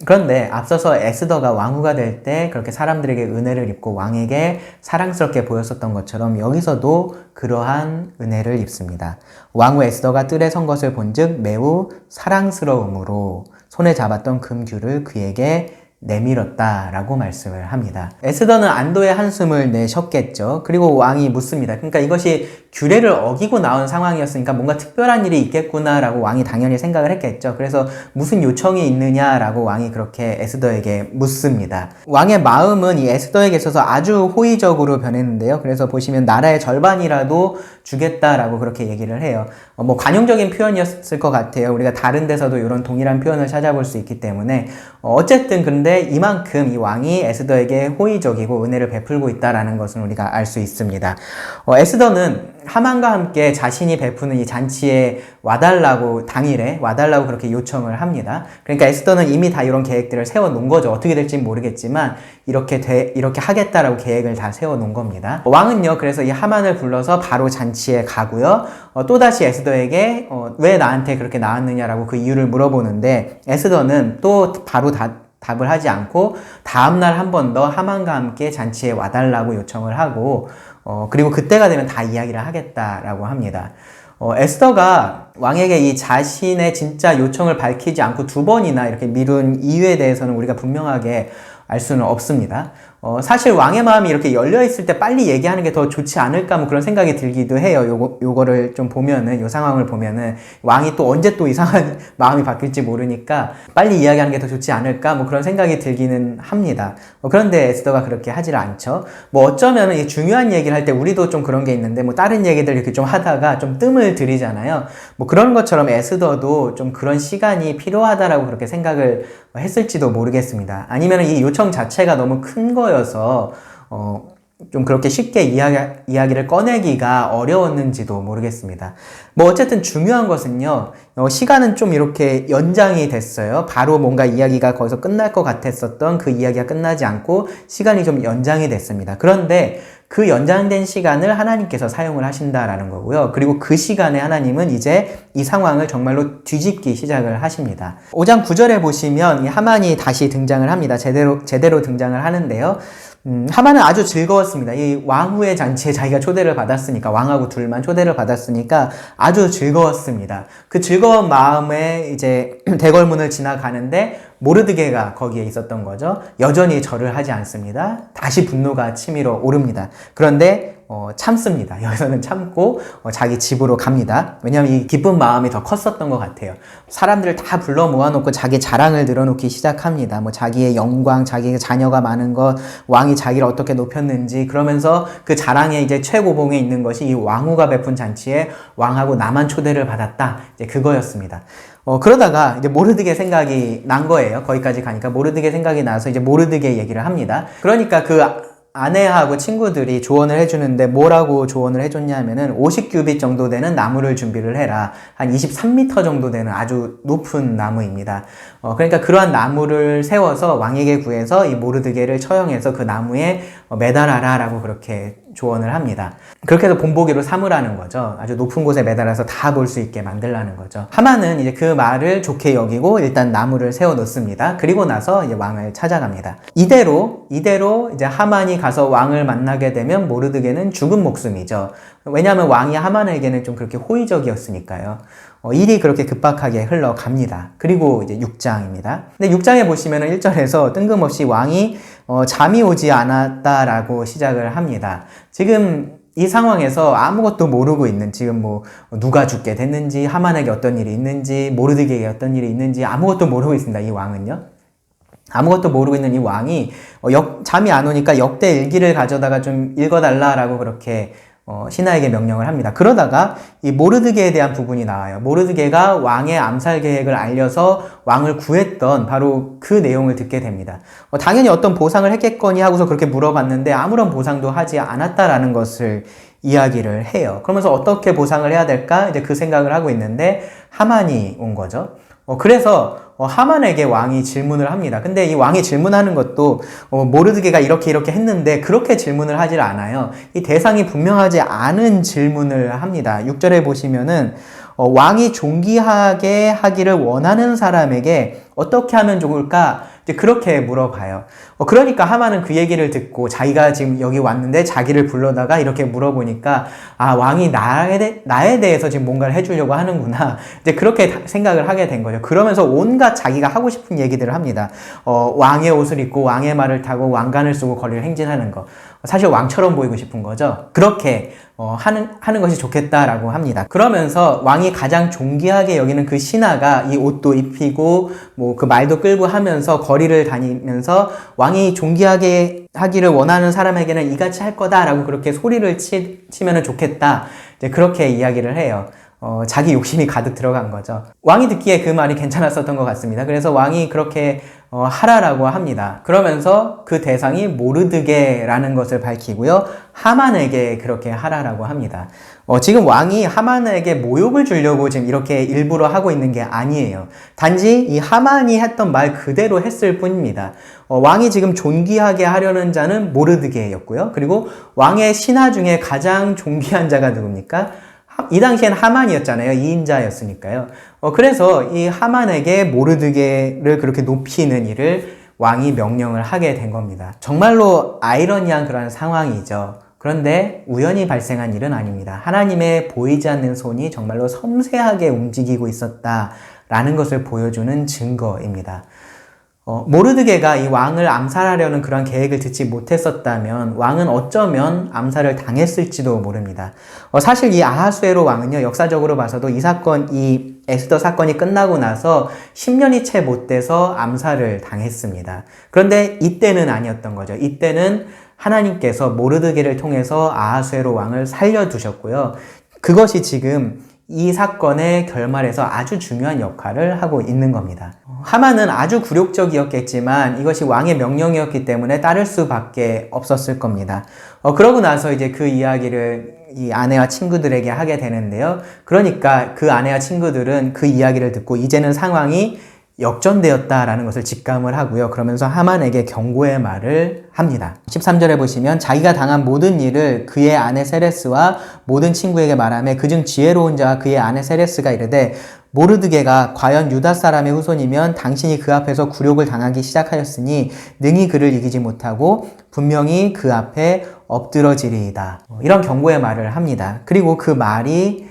그런데 앞서서 에스더가 왕후가 될 때 그렇게 사람들에게 은혜를 입고 왕에게 사랑스럽게 보였었던 것처럼 여기서도 그러한 은혜를 입습니다. 왕후 에스더가 뜰에 선 것을 본즉 매우 사랑스러움으로 손에 잡았던 금규를 그에게 내밀었다라고 말씀을 합니다. 에스더는 안도의 한숨을 내쉬었겠죠. 그리고 왕이 묻습니다. 그러니까 이것이 규례를 어기고 나온 상황이었으니까 뭔가 특별한 일이 있겠구나라고 왕이 당연히 생각을 했겠죠. 그래서 무슨 요청이 있느냐라고 왕이 그렇게 에스더에게 묻습니다. 왕의 마음은 이 에스더에게 있어서 아주 호의적으로 변했는데요. 그래서 보시면 나라의 절반이라도 주겠다라고 그렇게 얘기를 해요. 뭐 관용적인 표현이었을 것 같아요. 우리가 다른 데서도 이런 동일한 표현을 찾아볼 수 있기 때문에 어쨌든 근데 이만큼 이 왕이 에스더에게 호의적이고 은혜를 베풀고 있다라는 것은 우리가 알 수 있습니다. 에스더는 하만과 함께 자신이 베푸는 이 잔치에 와달라고 당일에 와달라고 그렇게 요청을 합니다. 그러니까 에스더는 이미 다 이런 계획들을 세워 놓은 거죠. 어떻게 될지는 모르겠지만 이렇게 하겠다라고 계획을 다 세워 놓은 겁니다. 왕은요, 그래서 이 하만을 불러서 바로 잔치에 가고요. 또다시 에스더에게 왜 나한테 그렇게 나왔느냐라고 그 이유를 물어보는데 에스더는 또 바로 답을 하지 않고 다음날 한 번 더 하만과 함께 잔치에 와달라고 요청을 하고 그리고 그때가 되면 다 이야기를 하겠다라고 합니다. 에스더가 왕에게 이 자신의 진짜 요청을 밝히지 않고 두 번이나 이렇게 미룬 이유에 대해서는 우리가 분명하게 알 수는 없습니다. 사실 왕의 마음이 이렇게 열려있을 때 빨리 얘기하는 게 더 좋지 않을까 뭐 그런 생각이 들기도 해요. 요거를 좀 보면은, 요 상황을 보면은 왕이 또 언제 또 이상한 마음이 바뀔지 모르니까 빨리 이야기하는 게 더 좋지 않을까 뭐 그런 생각이 들기는 합니다. 그런데 에스더가 그렇게 하지를 않죠. 뭐 어쩌면은 이 중요한 얘기를 할 때 우리도 좀 그런 게 있는데 뭐 다른 얘기들 이렇게 좀 하다가 좀 뜸을 들이잖아요. 뭐 그런 것처럼 에스더도 좀 그런 시간이 필요하다라고 그렇게 생각을 했을지도 모르겠습니다. 아니면 이 요청 자체가 너무 큰 거여서 좀 그렇게 쉽게 이야기를 꺼내기가 어려웠는지도 모르겠습니다. 뭐 어쨌든 중요한 것은요, 시간은 좀 이렇게 연장이 됐어요. 바로 뭔가 이야기가 거기서 끝날 것 같았었던 그 이야기가 끝나지 않고 시간이 좀 연장이 됐습니다. 그런데 그 연장된 시간을 하나님께서 사용을 하신다라는 거고요. 그리고 그 시간에 하나님은 이제 이 상황을 정말로 뒤집기 시작을 하십니다. 5장 9절에 보시면 이 하만이 다시 등장을 합니다. 제대로 등장을 하는데요. 하만은 아주 즐거웠습니다. 이 왕후의 잔치에 자기가 초대를 받았으니까, 왕하고 둘만 초대를 받았으니까 아주 즐거웠습니다. 그 즐거운 마음에 이제 대궐문을 지나가는데 모르드게가 거기에 있었던 거죠. 여전히 절을 하지 않습니다. 다시 분노가 치밀어 오릅니다. 그런데 참습니다. 여기서는 참고 자기 집으로 갑니다. 왜냐하면 이 기쁜 마음이 더 컸었던 것 같아요. 사람들을 다 불러 모아놓고 자기 자랑을 늘어놓기 시작합니다. 뭐 자기의 영광, 자기의 자녀가 많은 것, 왕이 자기를 어떻게 높였는지, 그러면서 그 자랑에 이제 최고봉에 있는 것이 이 왕후가 베푼 잔치에 왕하고 나만 초대를 받았다. 이제 그거였습니다. 그러다가 이제 모르드게 생각이 난 거예요. 거기까지 가니까 모르드게 생각이 나서 이제 모르드게 얘기를 합니다. 그러니까 그 아내하고 친구들이 조언을 해주는데 뭐라고 조언을 해줬냐면은 50규빗 정도 되는 나무를 준비를 해라. 한 23m 정도 되는 아주 높은 나무입니다. 그러니까 그러한 나무를 세워서 왕에게 구해서 이 모르드게를 처형해서 그 나무에 매달아라 라고 그렇게 조언을 합니다. 그렇게 해서 본보기로 삼으라는 거죠. 아주 높은 곳에 매달아서 다 볼 수 있게 만들라는 거죠. 하만은 이제 그 말을 좋게 여기고 일단 나무를 세워 놓습니다. 그리고 나서 이제 왕을 찾아갑니다. 이대로 이제 하만이 가서 왕을 만나게 되면 모르드게는 죽은 목숨이죠. 왜냐하면 왕이 하만에게는 좀 그렇게 호의적이었으니까요. 일이 그렇게 급박하게 흘러갑니다. 그리고 이제 6장입니다. 근데 6장에 보시면은 1절에서 뜬금없이 왕이 잠이 오지 않았다라고 시작을 합니다. 지금 이 상황에서 아무것도 모르고 있는, 지금 뭐 누가 죽게 됐는지, 하만에게 어떤 일이 있는지, 모르드게에게 어떤 일이 있는지 아무것도 모르고 있습니다. 이 왕은요. 아무것도 모르고 있는 이 왕이 잠이 안 오니까 역대 일기를 가져다가 좀 읽어달라라고 그렇게 신하에게 명령을 합니다. 그러다가 이 모르드게에 대한 부분이 나와요. 모르드게가 왕의 암살 계획을 알려서 왕을 구했던 바로 그 내용을 듣게 됩니다. 당연히 어떤 보상을 했겠거니 하고서 그렇게 물어봤는데 아무런 보상도 하지 않았다라는 것을 이야기를 해요. 그러면서 어떻게 보상을 해야 될까? 이제 그 생각을 하고 있는데 하만이 온 거죠. 그래서 하만에게 왕이 질문을 합니다. 근데 이 왕이 질문하는 것도 모르드게가 이렇게 했는데 그렇게 질문을 하질 않아요. 이 대상이 분명하지 않은 질문을 합니다. 6절에 보시면은 왕이 존귀하게 하기를 원하는 사람에게 어떻게 하면 좋을까? 이제 그렇게 물어봐요. 그러니까 하만은 그 얘기를 듣고 자기가 지금 여기 왔는데 자기를 불러다가 이렇게 물어보니까 아, 왕이 나에 대해서 지금 뭔가를 해주려고 하는구나. 이제 그렇게 생각을 하게 된 거죠. 그러면서 온갖 자기가 하고 싶은 얘기들을 합니다. 왕의 옷을 입고 왕의 말을 타고 왕관을 쓰고 거리를 행진하는 거. 사실 왕처럼 보이고 싶은 거죠. 그렇게 하는 것이 좋겠다라고 합니다. 그러면서 왕이 가장 존귀하게 여기는 그 신하가 이 옷도 입히고 뭐 그 말도 끌고 하면서 거리를 다니면서 왕이 존귀하게 하기를 원하는 사람에게는 이같이 할 거다라고 그렇게 소리를 치면은 좋겠다. 이제 그렇게 이야기를 해요. 자기 욕심이 가득 들어간 거죠. 왕이 듣기에 그 말이 괜찮았었던 것 같습니다. 그래서 왕이 그렇게 하라라고 합니다. 그러면서 그 대상이 모르드게라는 것을 밝히고요. 하만에게 그렇게 하라라고 합니다. 지금 왕이 하만에게 모욕을 주려고 지금 이렇게 일부러 하고 있는 게 아니에요. 단지 이 하만이 했던 말 그대로 했을 뿐입니다. 왕이 지금 존귀하게 하려는 자는 모르드게였고요. 그리고 왕의 신하 중에 가장 존귀한 자가 누굽니까? 이 당시엔 하만이었잖아요. 2인자였으니까요. 그래서 이 하만에게 모르드게를 그렇게 높이는 일을 왕이 명령을 하게 된 겁니다. 정말로 아이러니한 그런 상황이죠. 그런데 우연히 발생한 일은 아닙니다. 하나님의 보이지 않는 손이 정말로 섬세하게 움직이고 있었다라는 것을 보여주는 증거입니다. 모르드게가 이 왕을 암살하려는 그런 계획을 듣지 못했었다면 왕은 어쩌면 암살을 당했을지도 모릅니다. 사실 이 아하수에로 왕은요, 역사적으로 봐서도 이 에스더 사건이 끝나고 나서 10년이 채 못 돼서 암살을 당했습니다. 그런데 이때는 아니었던 거죠. 이때는 하나님께서 모르드게를 통해서 아하수에로 왕을 살려두셨고요. 그것이 지금 이 사건의 결말에서 아주 중요한 역할을 하고 있는 겁니다. 하만은 아주 굴욕적이었겠지만 이것이 왕의 명령이었기 때문에 따를 수밖에 없었을 겁니다. 그러고 나서 이제 그 이야기를 이 아내와 친구들에게 하게 되는데요. 그러니까 그 아내와 친구들은 그 이야기를 듣고 이제는 상황이 역전되었다라는 것을 직감을 하고요. 그러면서 하만에게 경고의 말을 합니다. 13절에 보시면 자기가 당한 모든 일을 그의 아내 세레스와 모든 친구에게 말하며 그중 지혜로운 자와 그의 아내 세레스가 이르되 모르드게가 과연 유다 사람의 후손이면 당신이 그 앞에서 굴욕을 당하기 시작하였으니 능히 그를 이기지 못하고 분명히 그 앞에 엎드러지리이다. 이런 경고의 말을 합니다. 그리고 그 말이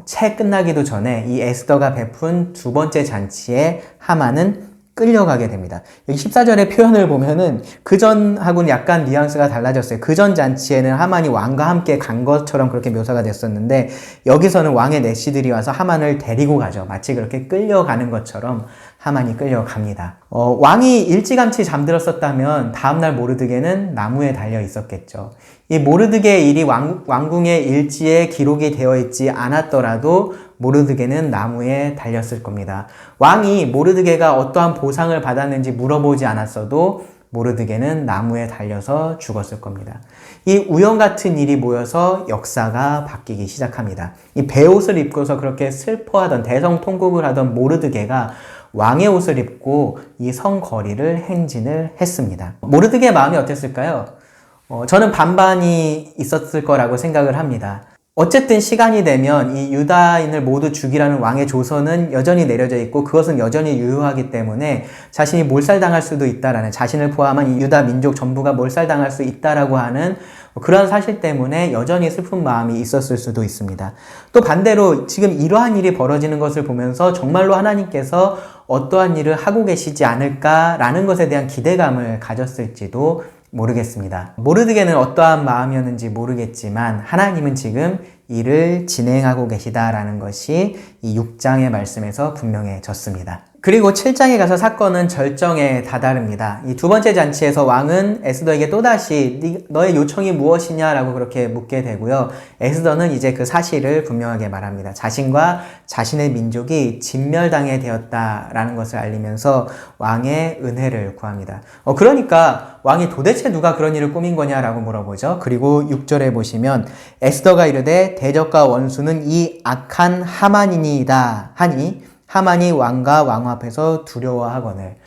채 끝나기도 전에 이 에스더가 베푼 두 번째 잔치에 하만은 끌려가게 됩니다. 여기 14절의 표현을 보면은 그전하고는 약간 뉘앙스가 달라졌어요. 그전 잔치에는 하만이 왕과 함께 간 것처럼 그렇게 묘사가 됐었는데 여기서는 왕의 내시들이 와서 하만을 데리고 가죠. 마치 그렇게 끌려가는 것처럼 하만이 끌려갑니다. 왕이 일찌감치 잠들었었다면 다음날 모르드게는 나무에 달려 있었겠죠. 이 모르드게의 일이 왕궁의 일지에 기록이 되어 있지 않았더라도 모르드게는 나무에 달렸을 겁니다. 왕이 모르드게가 어떠한 보상을 받았는지 물어보지 않았어도 모르드게는 나무에 달려서 죽었을 겁니다. 이 우연 같은 일이 모여서 역사가 바뀌기 시작합니다. 이 베옷을 입고서 그렇게 슬퍼하던 대성통곡을 하던 모르드게가 왕의 옷을 입고 이 성거리를 행진을 했습니다. 모르드게의 마음이 어땠을까요? 저는 반반이 있었을 거라고 생각을 합니다. 어쨌든 시간이 되면 이 유다인을 모두 죽이라는 왕의 조서는 여전히 내려져 있고 그것은 여전히 유효하기 때문에 자신이 몰살당할 수도 있다라는, 자신을 포함한 이 유다 민족 전부가 몰살당할 수 있다라고 하는 그런 사실 때문에 여전히 슬픈 마음이 있었을 수도 있습니다. 또 반대로 지금 이러한 일이 벌어지는 것을 보면서 정말로 하나님께서 어떠한 일을 하고 계시지 않을까라는 것에 대한 기대감을 가졌을지도 모르겠습니다. 모르드게는 어떠한 마음이었는지 모르겠지만 하나님은 지금 일을 진행하고 계시다라는 것이 이 6장의 말씀에서 분명해졌습니다. 그리고 7장에 가서 사건은 절정에 다다릅니다. 이 두 번째 잔치에서 왕은 에스더에게 또다시 너의 요청이 무엇이냐라고 그렇게 묻게 되고요. 에스더는 이제 그 사실을 분명하게 말합니다. 자신과 자신의 민족이 진멸당해 되었다라는 것을 알리면서 왕의 은혜를 구합니다. 그러니까 왕이 도대체 누가 그런 일을 꾸민 거냐라고 물어보죠. 그리고 6절에 보시면 에스더가 이르되 대적과 원수는 이 악한 하만이니이다 하니 하만이 왕과 왕후 앞에서 두려워하거늘.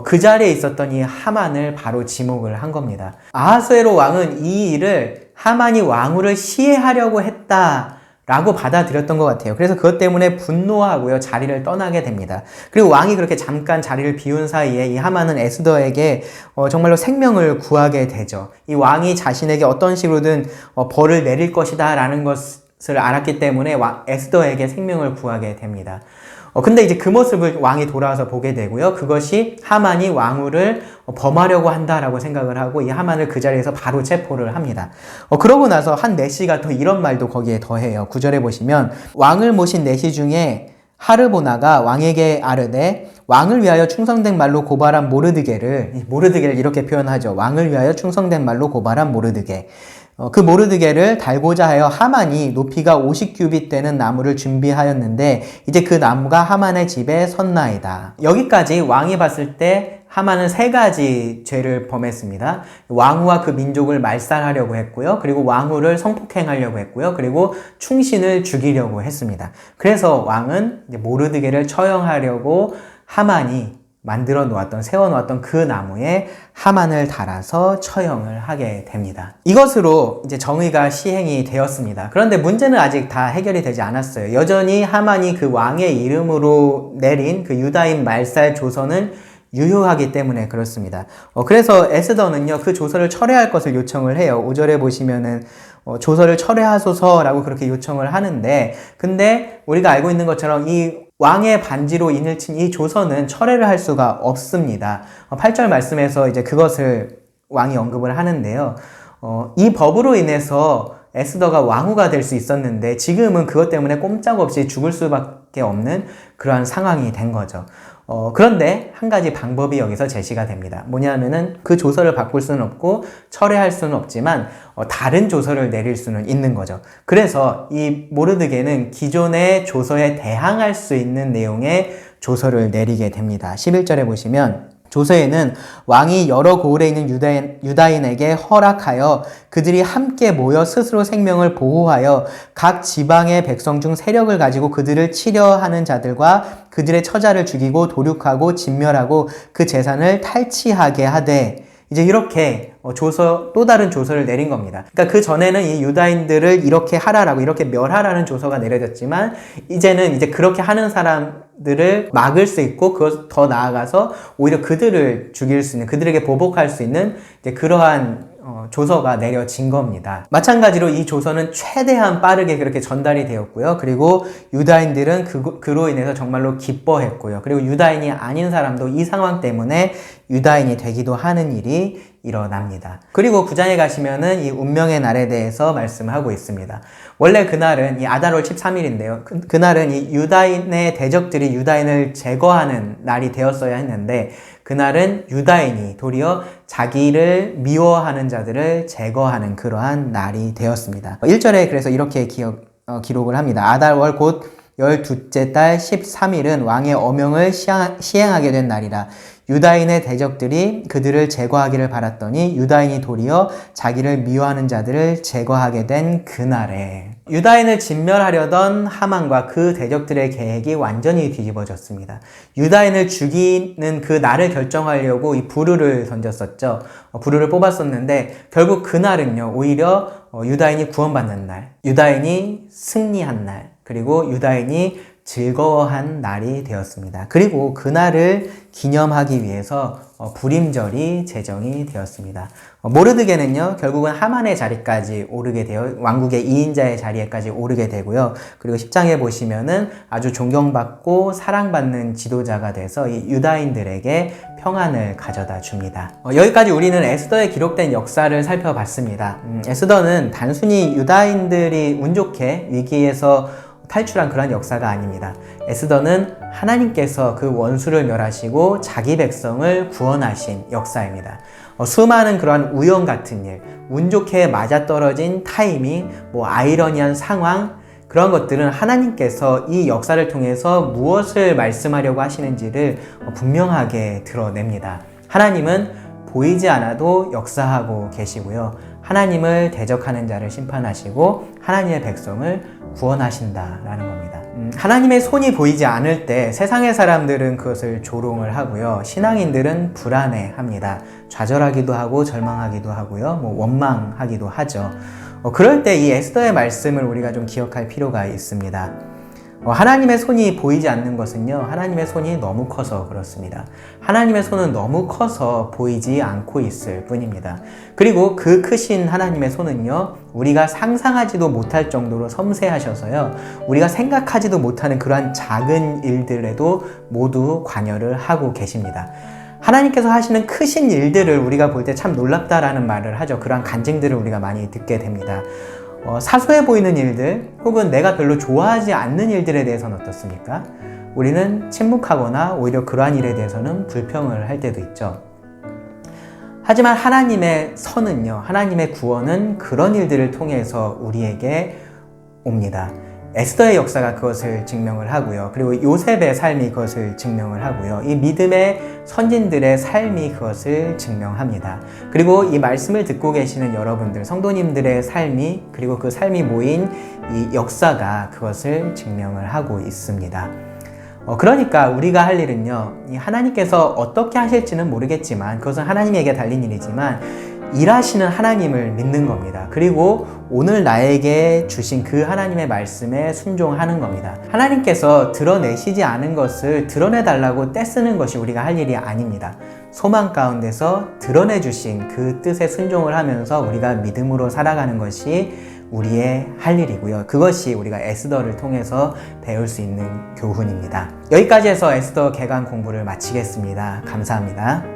그 자리에 있었던 이 하만을 바로 지목을 한 겁니다. 아하수에로 왕은 이 일을 하만이 왕후를 시해하려고 했다라고 받아들였던 것 같아요. 그래서 그것 때문에 분노하고요, 자리를 떠나게 됩니다. 그리고 왕이 그렇게 잠깐 자리를 비운 사이에 이 하만은 에스더에게 정말로 생명을 구하게 되죠. 이 왕이 자신에게 어떤 식으로든 벌을 내릴 것이다 라는 것을 알았기 때문에 에스더에게 생명을 구하게 됩니다. 근데 이제 그 모습을 왕이 돌아와서 보게 되고요. 그것이 하만이 왕후를 범하려고 한다라고 생각을 하고 이 하만을 그 자리에서 바로 체포를 합니다. 그러고 나서 한 내시가 또 이런 말도 거기에 더해요. 9절에 보시면 왕을 모신 내시 중에 하르보나가 왕에게 아르되 왕을 위하여 충성된 말로 고발한 모르드게를 이렇게 표현하죠. 왕을 위하여 충성된 말로 고발한 모르드게. 그 모르드게를 달고자 하여 하만이 높이가 50규빗 되는 나무를 준비하였는데 이제 그 나무가 하만의 집에 섰나이다. 여기까지 왕이 봤을 때 하만은 3가지 죄를 범했습니다. 왕후와 그 민족을 말살하려고 했고요. 그리고 왕후를 성폭행하려고 했고요. 그리고 충신을 죽이려고 했습니다. 그래서 왕은 이제 모르드게를 처형하려고 하만이 세워놓았던 그 나무에 하만을 달아서 처형을 하게 됩니다. 이것으로 이제 정의가 시행이 되었습니다. 그런데 문제는 아직 다 해결이 되지 않았어요. 여전히 하만이 그 왕의 이름으로 내린 그 유다인 말살 조서는 유효하기 때문에 그렇습니다. 그래서 에스더는요, 그 조서를 철회할 것을 요청을 해요. 5절에 보시면은, 조서를 철회하소서라고 그렇게 요청을 하는데, 근데 우리가 알고 있는 것처럼 이 왕의 반지로 인을 친 이 조서는 철회를 할 수가 없습니다. 8절 말씀에서 이제 그것을 왕이 언급을 하는데요. 이 법으로 인해서 에스더가 왕후가 될 수 있었는데 지금은 그것 때문에 꼼짝없이 죽을 수밖에 없는 그러한 상황이 된 거죠. 그런데 한 가지 방법이 여기서 제시가 됩니다. 뭐냐면은 그 조서를 바꿀 수는 없고 철회할 수는 없지만 다른 조서를 내릴 수는 있는 거죠. 그래서 이 모르드게는 기존의 조서에 대항할 수 있는 내용의 조서를 내리게 됩니다. 11절에 보시면 조서에는 왕이 여러 고을에 있는 유다인에게 허락하여 그들이 함께 모여 스스로 생명을 보호하여 각 지방의 백성 중 세력을 가지고 그들을 치려 하는 자들과 그들의 처자를 죽이고 도륙하고 진멸하고 그 재산을 탈취하게 하되, 이제 이렇게 또 다른 조서를 내린 겁니다. 그러니까 그 전에는 이 유다인들을 이렇게 하라라고, 이렇게 멸하라는 조서가 내려졌지만 이제는 이제 그렇게 하는 사람들을 막을 수 있고, 그것 더 나아가서 오히려 그들을 죽일 수 있는, 그들에게 보복할 수 있는 이제 그러한 조서가 내려진 겁니다. 마찬가지로 이 조서는 최대한 빠르게 그렇게 전달이 되었고요. 그리고 유다인들은 그로 인해서 정말로 기뻐했고요. 그리고 유다인이 아닌 사람도 이 상황 때문에 유다인이 되기도 하는 일이 일어납니다. 그리고 9장에 가시면은 이 운명의 날에 대해서 말씀하고 있습니다. 원래 그날은 이 아달월 13일인데요. 그날은 이 유다인의 대적들이 유다인을 제거하는 날이 되었어야 했는데, 그날은 유다인이 도리어 자기를 미워하는 자들을 제거하는 그러한 날이 되었습니다. 1절에 그래서 이렇게 기록을 합니다. 아달월 곧 12째 달 13일은 왕의 어명을 시행하게 된 날이라. 유다인의 대적들이 그들을 제거하기를 바랐더니 유다인이 도리어 자기를 미워하는 자들을 제거하게 된 그날에, 유다인을 진멸하려던 하만과 그 대적들의 계획이 완전히 뒤집어졌습니다. 유다인을 죽이는 그 날을 결정하려고 이 부르를 던졌었죠. 부르를 뽑았었는데 결국 그날은요, 오히려 유다인이 구원받는 날, 유다인이 승리한 날, 그리고 유다인이 즐거워한 날이 되었습니다. 그리고 그날을 기념하기 위해서 불임절이 제정이 되었습니다. 모르드게는요, 결국은 하만의 자리까지 오르게 되어 왕국의 2인자의 자리에까지 오르게 되고요. 그리고 10장에 보시면은 아주 존경받고 사랑받는 지도자가 돼서 이 유다인들에게 평안을 가져다 줍니다. 여기까지 우리는 에스더에 기록된 역사를 살펴봤습니다. 에스더는 단순히 유다인들이 운 좋게 위기에서 탈출한 그런 역사가 아닙니다. 에스더는 하나님께서 그 원수를 멸하시고 자기 백성을 구원하신 역사입니다. 수많은 그러한 우연 같은 일, 운 좋게 맞아떨어진 타이밍, 아이러니한 상황, 그런 것들은 하나님께서 이 역사를 통해서 무엇을 말씀하려고 하시는지를 분명하게 드러냅니다. 하나님은 보이지 않아도 역사하고 계시고요. 하나님을 대적하는 자를 심판하시고 하나님의 백성을 구원하신다라는 겁니다. 하나님의 손이 보이지 않을 때 세상의 사람들은 그것을 조롱을 하고요. 신앙인들은 불안해합니다. 좌절하기도 하고 절망하기도 하고요. 원망하기도 하죠. 그럴 때 이 에스더의 말씀을 우리가 좀 기억할 필요가 있습니다. 하나님의 손이 보이지 않는 것은요, 하나님의 손이 너무 커서 그렇습니다. 하나님의 손은 너무 커서 보이지 않고 있을 뿐입니다. 그리고 그 크신 하나님의 손은요, 우리가 상상하지도 못할 정도로 섬세하셔서요, 우리가 생각하지도 못하는 그러한 작은 일들에도 모두 관여를 하고 계십니다. 하나님께서 하시는 크신 일들을 우리가 볼 때 참 놀랍다라는 말을 하죠. 그러한 간증들을 우리가 많이 듣게 됩니다. 사소해 보이는 일들 혹은 내가 별로 좋아하지 않는 일들에 대해서는 어떻습니까? 우리는 침묵하거나 오히려 그러한 일에 대해서는 불평을 할 때도 있죠. 하지만 하나님의 선은요, 하나님의 구원은 그런 일들을 통해서 우리에게 옵니다. 에스더의 역사가 그것을 증명을 하고요. 그리고 요셉의 삶이 그것을 증명을 하고요. 이 믿음의 선진들의 삶이 그것을 증명합니다. 그리고 이 말씀을 듣고 계시는 여러분들, 성도님들의 삶이, 그리고 그 삶이 모인 이 역사가 그것을 증명을 하고 있습니다. 그러니까 우리가 할 일은요, 하나님께서 어떻게 하실지는 모르겠지만, 그것은 하나님에게 달린 일이지만, 일하시는 하나님을 믿는 겁니다. 그리고 오늘 나에게 주신 그 하나님의 말씀에 순종하는 겁니다. 하나님께서 드러내시지 않은 것을 드러내달라고 떼쓰는 것이 우리가 할 일이 아닙니다. 소망 가운데서 드러내 주신 그 뜻에 순종을 하면서 우리가 믿음으로 살아가는 것이 우리의 할 일이고요. 그것이 우리가 에스더를 통해서 배울 수 있는 교훈입니다. 여기까지 해서 에스더 개관 공부를 마치겠습니다. 감사합니다.